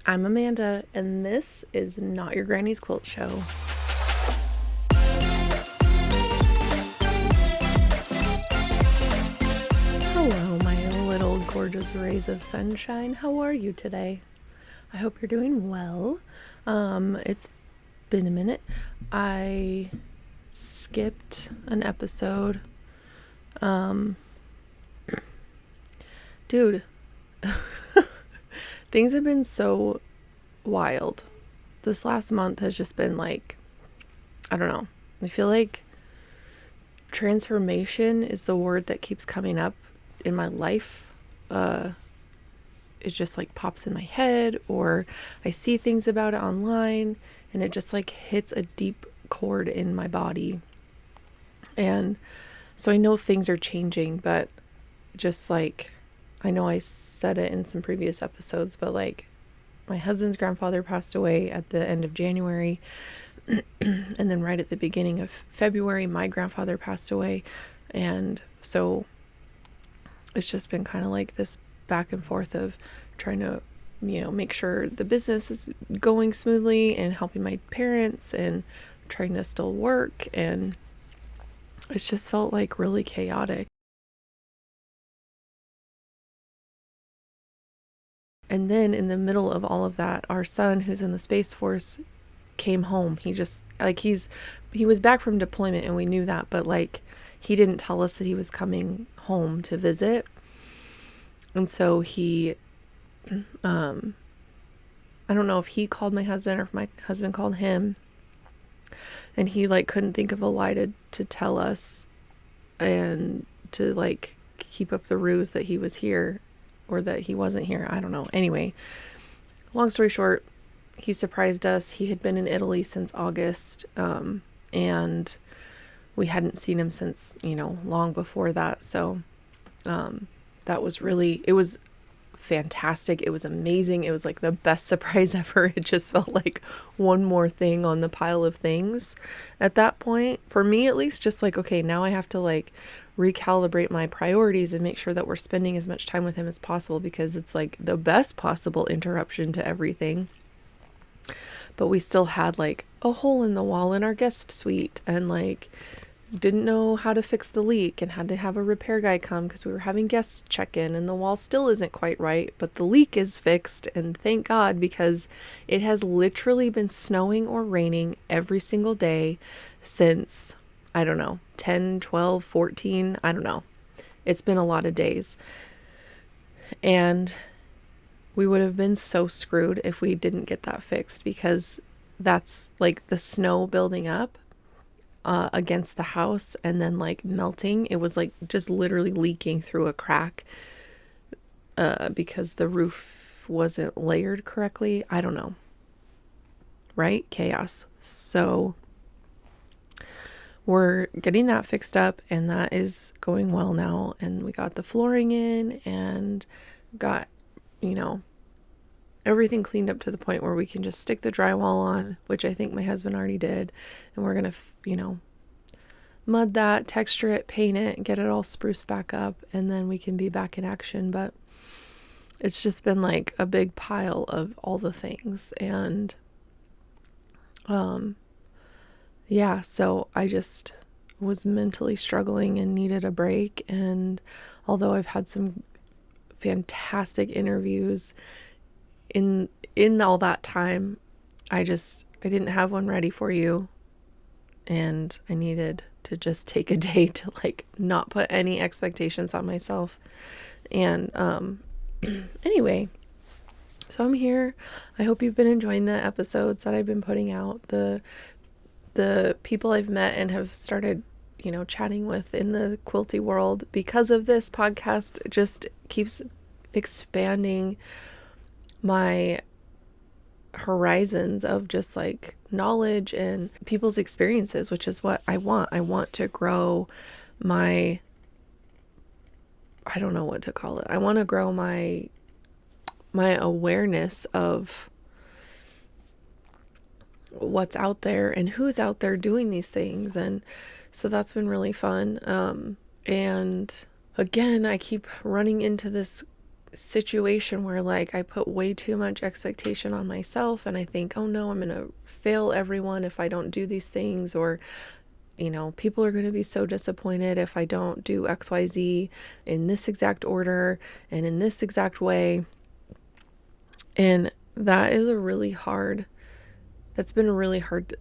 I'm Amanda, and this is Not Your Granny's Quilt Show. Hello, my little gorgeous rays of sunshine. How are you today? I hope you're doing well. It's been a minute. I skipped an episode. Dude, things have been so wild. This last month has just been like, I don't know. I feel like transformation is the word that keeps coming up in my life. It just like pops in my head, or I see things about it online and it just like hits a deep chord in my body. And so I know things are changing, but just like, I know I said it in some previous episodes, but like my husband's grandfather passed away at the end of January. And then right at the beginning of February, my grandfather passed away. And so it's just been kind of like this back and forth of trying to, make sure the business is going smoothly and helping my parents and trying to still work. And it's just felt like really chaotic. And then in the middle of all of that, our son, who's in the Space Force, came home. He just like he was back from deployment, and we knew that, but like he didn't tell us that he was coming home to visit. And so he I don't know if he called my husband or if my husband called him, and he like couldn't think of a lie to tell us and to like keep up the ruse that he was here or that he wasn't here. I don't know. Anyway, long story short, he surprised us. He had been in Italy since August, and we hadn't seen him since, long before that. So that was it was fantastic. It was amazing. It was like the best surprise ever. It just felt like one more thing on the pile of things at that point. For me, at least, just like, okay, now I have to like recalibrate my priorities and make sure that we're spending as much time with him as possible, because it's like the best possible interruption to everything. But we still had like a hole in the wall in our guest suite, and like didn't know how to fix the leak and had to have a repair guy come because we were having guests check in, and the wall still isn't quite right, but the leak is fixed. And thank God, because it has literally been snowing or raining every single day since, I don't know, 10, 12, 14, I don't know. It's been a lot of days. And we would have been so screwed if we didn't get that fixed, because that's like the snow building up against the house and then like melting. It was like just literally leaking through a crack because the roof wasn't layered correctly. I don't know. Right? Chaos. So we're getting that fixed up, and that is going well now. And we got the flooring in and got, everything cleaned up to the point where we can just stick the drywall on, which I think my husband already did. And we're going to, mud that, texture it, paint it, get it all spruced back up, and then we can be back in action. But it's just been like a big pile of all the things. And yeah, so I just was mentally struggling and needed a break. And although I've had some fantastic interviews in all that time, I didn't have one ready for you, and I needed to just take a day to like not put any expectations on myself. And anyway, so I'm here. I hope you've been enjoying the episodes that I've been putting out. The people I've met and have started, chatting with in the quilty world because of this podcast just keeps expanding my horizons of just like knowledge and people's experiences, which is what I want. I want to grow I don't know what to call it. I want to grow my awareness of what's out there and who's out there doing these things. And so that's been really fun. And again, I keep running into this situation where like I put way too much expectation on myself, and I think, oh no, I'm going to fail everyone if I don't do these things, or people are going to be so disappointed if I don't do XYZ in this exact order and in this exact way. And that is that's been a really hard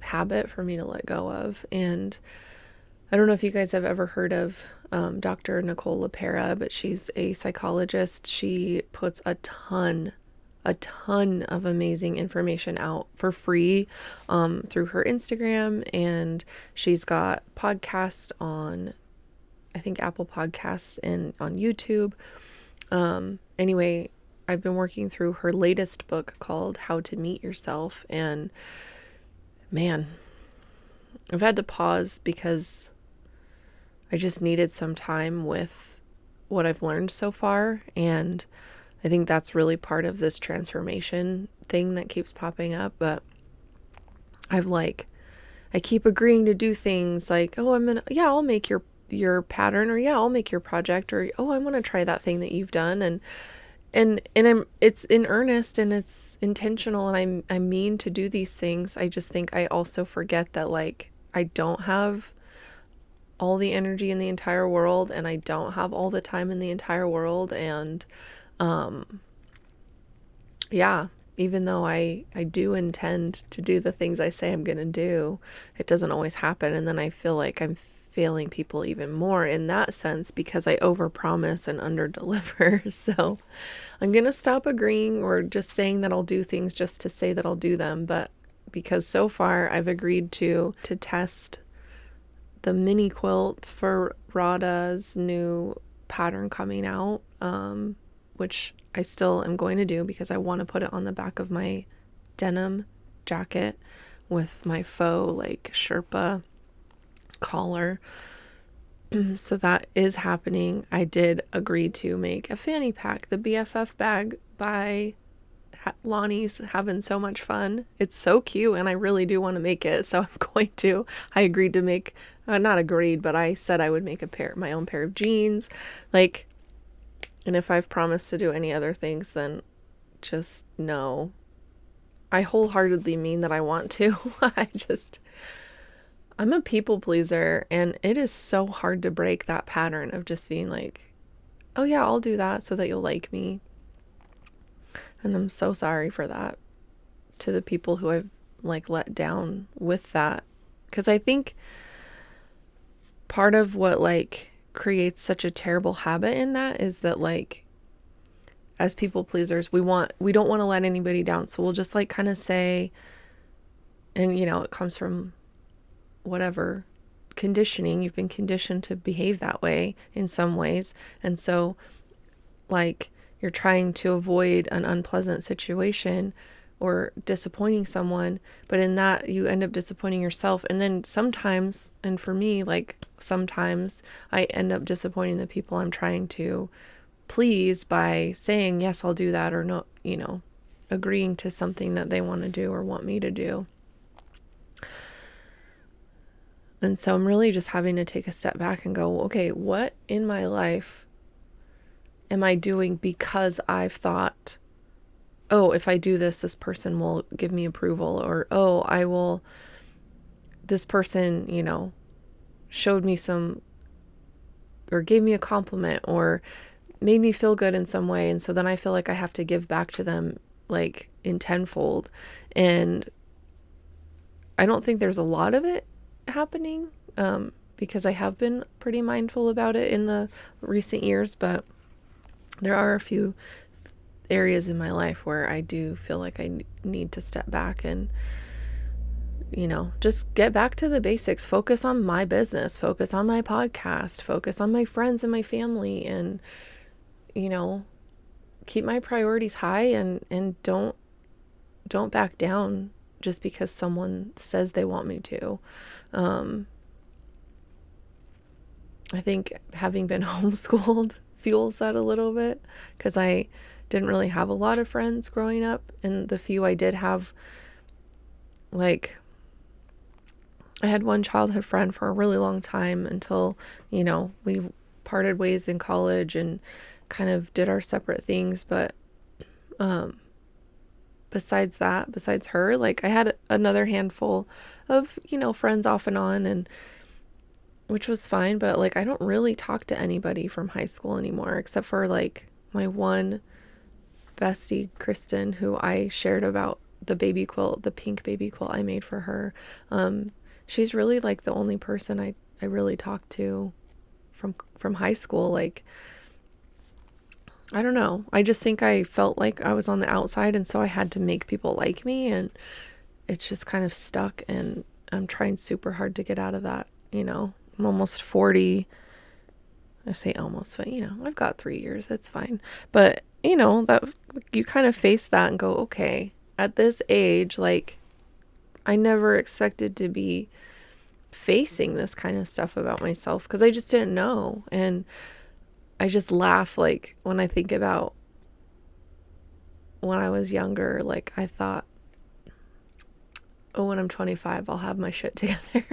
habit for me to let go of. And I don't know if you guys have ever heard of Dr. Nicole Lapera, but she's a psychologist. She puts a ton of amazing information out for free through her Instagram, and she's got podcasts on, I think, Apple Podcasts and on YouTube. Anyway, I've been working through her latest book called How to Meet Yourself, and man, I've had to pause because I just needed some time with what I've learned so far, and I think that's really part of this transformation thing that keeps popping up. But I keep agreeing to do things like, oh, I'll make your pattern, or yeah, I'll make your project, or oh, I want to try that thing that you've done, and it's in earnest and it's intentional, and I mean to do these things. I just think I also forget that like I don't have all the energy in the entire world, and I don't have all the time in the entire world, and yeah, even though I do intend to do the things I say I'm going to do, it doesn't always happen. And then I feel like I'm failing people even more in that sense because I overpromise and underdeliver. So I'm going to stop agreeing or just saying that I'll do things just to say that I'll do them. But because so far I've agreed to test the mini quilt for Rada's new pattern coming out, which I still am going to do because I want to put it on the back of my denim jacket with my faux like Sherpa collar. So that is happening. I did agree to make a fanny pack, the BFF bag by Lonnie's having so much fun. It's so cute, and I really do want to make it, so I'm going to. I agreed to make, not agreed, but I said I would make my own pair of jeans, like. And if I've promised to do any other things, then just know I wholeheartedly mean that I want to. I'm a people pleaser, and it is so hard to break that pattern of just being like, oh yeah, I'll do that so that you'll like me. And I'm so sorry for that to the people who I've like let down with that. Because I think part of what like creates such a terrible habit in that is that like as people pleasers we don't want to let anybody down, so we'll just like kind of say, and it comes from whatever conditioning, you've been conditioned to behave that way in some ways, and so like you're trying to avoid an unpleasant situation or disappointing someone, but in that you end up disappointing yourself. And then sometimes, and for me, like sometimes I end up disappointing the people I'm trying to please by saying, yes, I'll do that, or no, agreeing to something that they want to do or want me to do. And so I'm really just having to take a step back and go, okay, what in my life am I doing because I've thought, oh, if I do this, this person will give me approval, or, oh, this person, showed me some, or gave me a compliment, or made me feel good in some way. And so then I feel like I have to give back to them like in tenfold. And I don't think there's a lot of it happening, because I have been pretty mindful about it in the recent years, but there are a few areas in my life where I do feel like I need to step back and, just get back to the basics, focus on my business, focus on my podcast, focus on my friends and my family, and, keep my priorities high, and don't back down just because someone says they want me to. I think having been homeschooled fuels that a little bit, because I didn't really have a lot of friends growing up, and the few I did have, like, I had one childhood friend for a really long time until, we parted ways in college, and kind of did our separate things. But besides her, like I had another handful of, friends off and on, and which was fine, but like I don't really talk to anybody from high school anymore except for like my one bestie, Kristen, who I shared about the baby quilt, the pink baby quilt I made for her. She's really like the only person I really talked to from high school. Like, I don't know. I just think I felt like I was on the outside, and so I had to make people like me, and it's just kind of stuck, and I'm trying super hard to get out of that, I'm almost 40. I say almost, but I've got 3 years. It's fine. But, that you kind of face that and go, okay, at this age, like I never expected to be facing this kind of stuff about myself because I just didn't know. And I just laugh, like, when I think about when I was younger, like I thought, oh, when I'm 25, I'll have my shit together.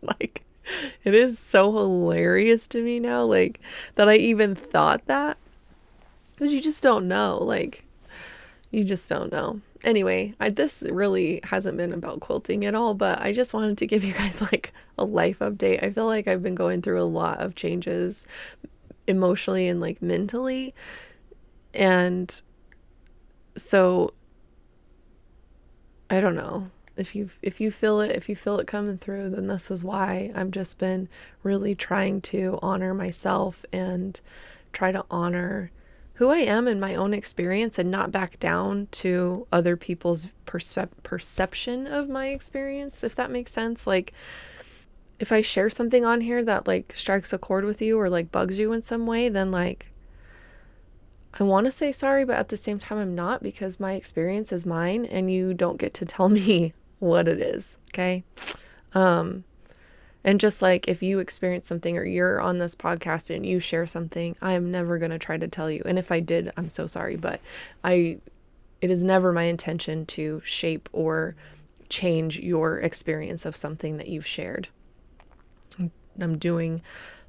Like, it is so hilarious to me now, like, that I even thought that. Because you just don't know. Like, you just don't know. Anyway, this really hasn't been about quilting at all, but I just wanted to give you guys, like, a life update. I feel like I've been going through a lot of changes emotionally and, like, mentally. And so, I don't know. If you feel it coming through, then this is why. I've just been really trying to honor myself and try to honor who I am in my own experience and not back down to other people's perception of my experience, if that makes sense. Like, if I share something on here that like strikes a chord with you or like bugs you in some way, then like I want to say sorry, but at the same time I'm not, because my experience is mine and you don't get to tell me what it is. Okay. And just like if you experience something or you're on this podcast and you share something, I am never going to try to tell you. And if I did, I'm so sorry, but it is never my intention to shape or change your experience of something that you've shared. I'm doing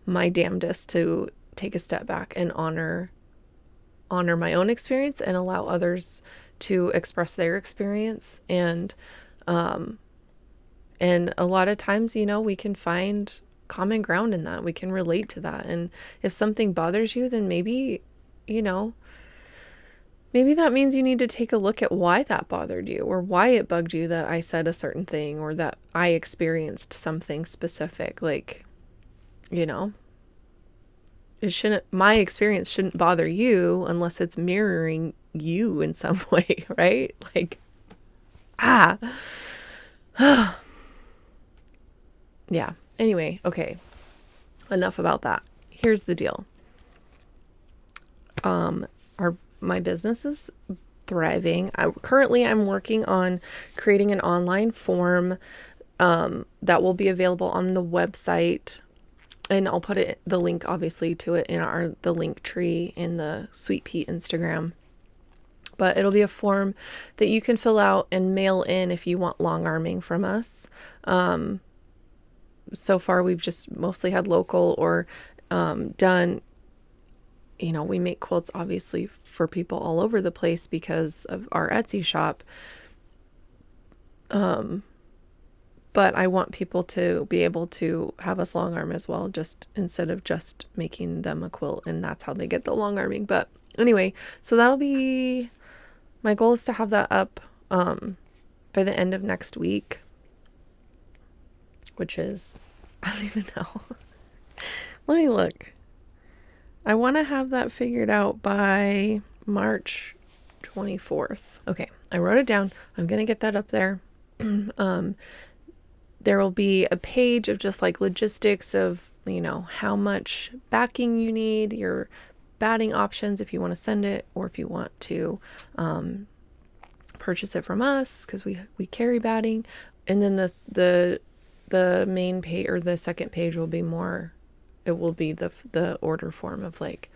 my damnedest to take a step back and honor my own experience and allow others to express their experience. And a lot of times, we can find common ground in that. We can relate to that. And if something bothers you, then maybe that means you need to take a look at why that bothered you, or why it bugged you that I said a certain thing, or that I experienced something specific. Like, my experience shouldn't bother you unless it's mirroring you in some way, right? Like, yeah. Anyway, okay. Enough about that. Here's the deal. My business is thriving. Currently I'm working on creating an online form that will be available on the website, and I'll put the link obviously to it in the link tree in the Sweet Pea Instagram. But it'll be a form that you can fill out and mail in if you want long arming from us. So far we've just mostly had local or done, we make quilts obviously for people all over the place because of our Etsy shop. But I want people to be able to have us long arm as well, just instead of just making them a quilt, and that's how they get the long arming. But anyway, so that'll be, my goal is to have that up by the end of next week, which is, I don't even know. Let me look. I want to have that figured out by March 24th. Okay, I wrote it down. I'm going to get that up there. There will be a page of just like logistics of, how much backing you need, your batting options if you want to send it, or if you want to purchase it from us, because we carry batting. And then the main page, or the second page, will be more, it will be the order form of like,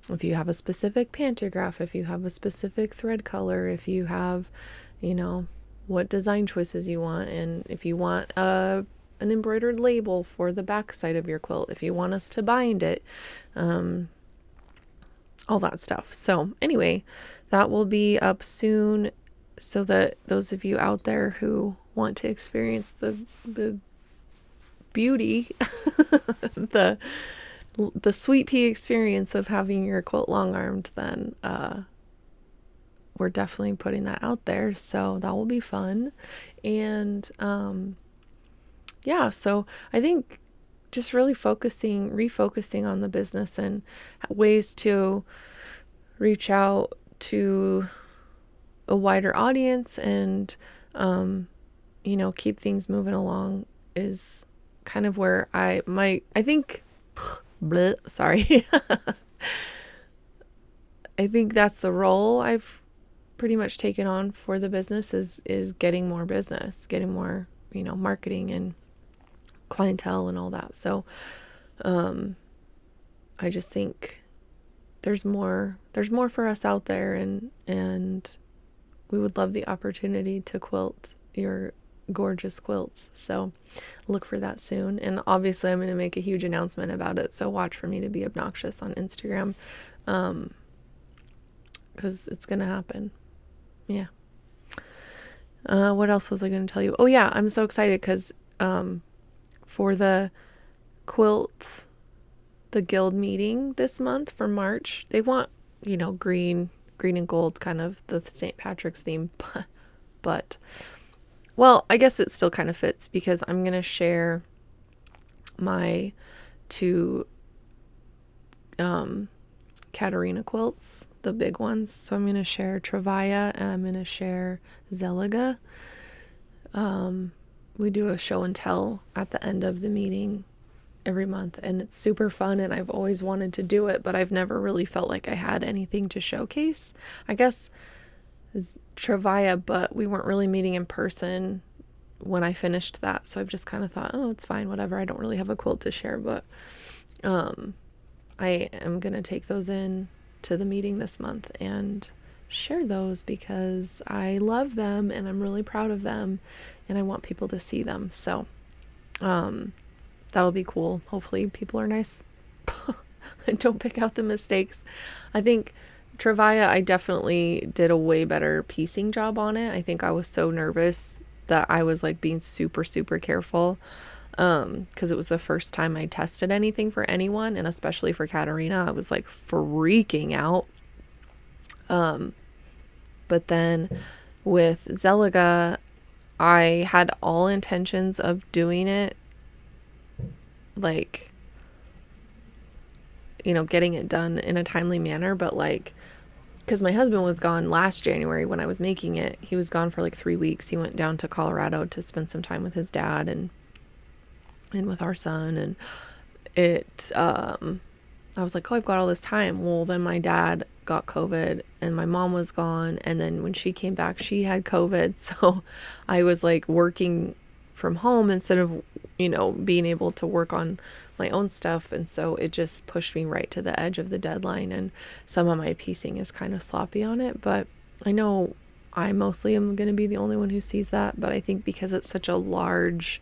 if you have a specific pantograph, if you have a specific thread color, if you have, what design choices you want, and if you want an embroidered label for the back side of your quilt, if you want us to bind it, all that stuff. So anyway, that will be up soon, so that those of you out there who want to experience the beauty, the sweet pea experience of having your quilt long armed, then we're definitely putting that out there. So that will be fun. And yeah, so I think just really refocusing on the business and ways to reach out to a wider audience and, keep things moving along is kind of where I think, bleh, sorry. I think that's the role I've pretty much taken on for the business is getting more business, getting more, marketing and clientele and all that. So, I just think there's more for us out there, and we would love the opportunity to quilt your gorgeous quilts. So look for that soon. And obviously I'm going to make a huge announcement about it. So watch for me to be obnoxious on Instagram. Cause it's going to happen. Yeah. What else was I going to tell you? Oh yeah, I'm so excited cause, for the Quilt Guild meeting this month for March, they want, green and gold, kind of the St. Patrick's theme, but well, I guess it still kind of fits because I'm going to share my 2 Katarina quilts, the big ones. So I'm going to share Travaya and I'm going to share Zella. We do a show and tell at the end of the meeting every month, and it's super fun, and I've always wanted to do it, but I've never really felt like I had anything to showcase. I guess Travaya, but we weren't really meeting in person when I finished that, so I've just kind of thought, oh, it's fine, whatever, I don't really have a quilt to share, but I am going to take those in to the meeting this month and share those because I love them and I'm really proud of them and I want people to see them. So that'll be cool. Hopefully people are nice and don't pick out the mistakes. I think Travaya, I definitely did a way better piecing job on it. I think I was so nervous that I was like being super, super careful because it was the first time I tested anything for anyone, and especially for Katarina, I was like freaking out. But then with Zella, I had all intentions of doing it like, getting it done in a timely manner, but like, because my husband was gone last January when I was making it. He was gone for like 3 weeks. He went down to Colorado to spend some time with his dad and with our son. And I was like, oh, I've got all this time. Well, then my dad got COVID and my mom was gone. And then when she came back, she had COVID. So I was like working from home instead of, being able to work on my own stuff. And so it just pushed me right to the edge of the deadline. And some of my piecing is kind of sloppy on it, but I know I mostly am going to be the only one who sees that. But I think because it's such a large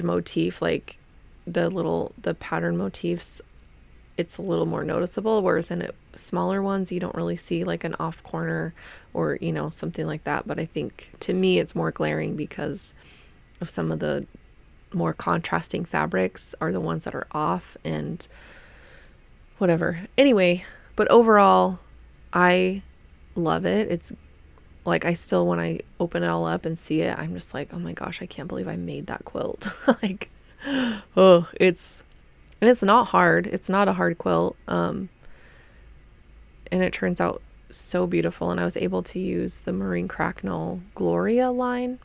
motif, like the pattern motifs, it's a little more noticeable, whereas in smaller ones you don't really see like an off corner or something like that. But I think to me it's more glaring because of some of the more contrasting fabrics are the ones that are off and whatever. Anyway, but overall I love it. It's like, I still, when I open it all up and see it, I'm just like, oh my gosh, I can't believe I made that quilt. Like, oh, it's not hard. It's not a hard quilt. And it turns out so beautiful. And I was able to use the Marine Cracknell Gloria line,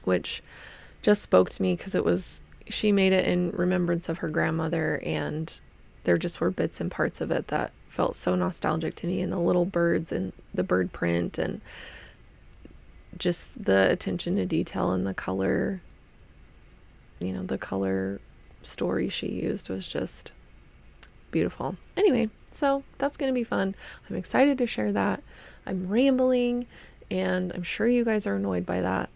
which just spoke to me because she made it in remembrance of her grandmother. And there just were bits and parts of it that felt so nostalgic to me, and the little birds and the bird print and just the attention to detail and the color, the color story she used was just beautiful. Anyway, so that's going to be fun. I'm excited to share that. I'm rambling and I'm sure you guys are annoyed by that.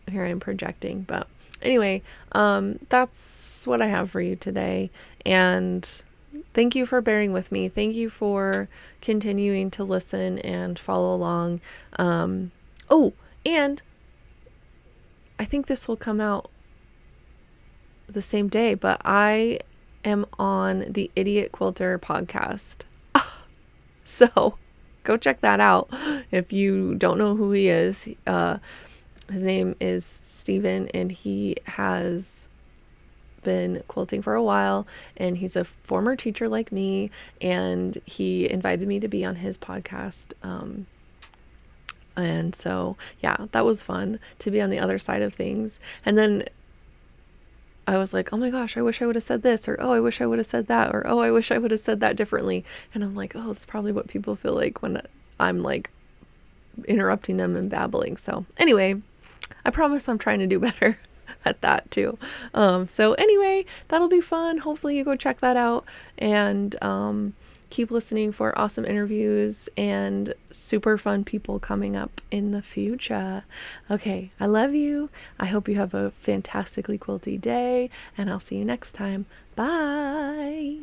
Here I'm projecting, but Anyway, that's what I have for you today. And thank you for bearing with me. Thank you for continuing to listen and follow along. Oh, and I think this will come out the same day, but I am on the Idiot Quilter podcast. So go check that out if you don't know who he is. His name is Steven, and he has been quilting for a while, and he's a former teacher like me, and he invited me to be on his podcast. And so, yeah, that was fun to be on the other side of things. And then I was like, oh my gosh, I wish I would have said this, or oh, I wish I would have said that, or oh, I wish I would have said that differently. And I'm like, oh, it's probably what people feel like when I'm like interrupting them and babbling. So anyway, I promise I'm trying to do better at that too. So anyway, that'll be fun. Hopefully you go check that out, and keep listening for awesome interviews and super fun people coming up in the future. Okay, I love you. I hope you have a fantastically quilty day, and I'll see you next time. Bye.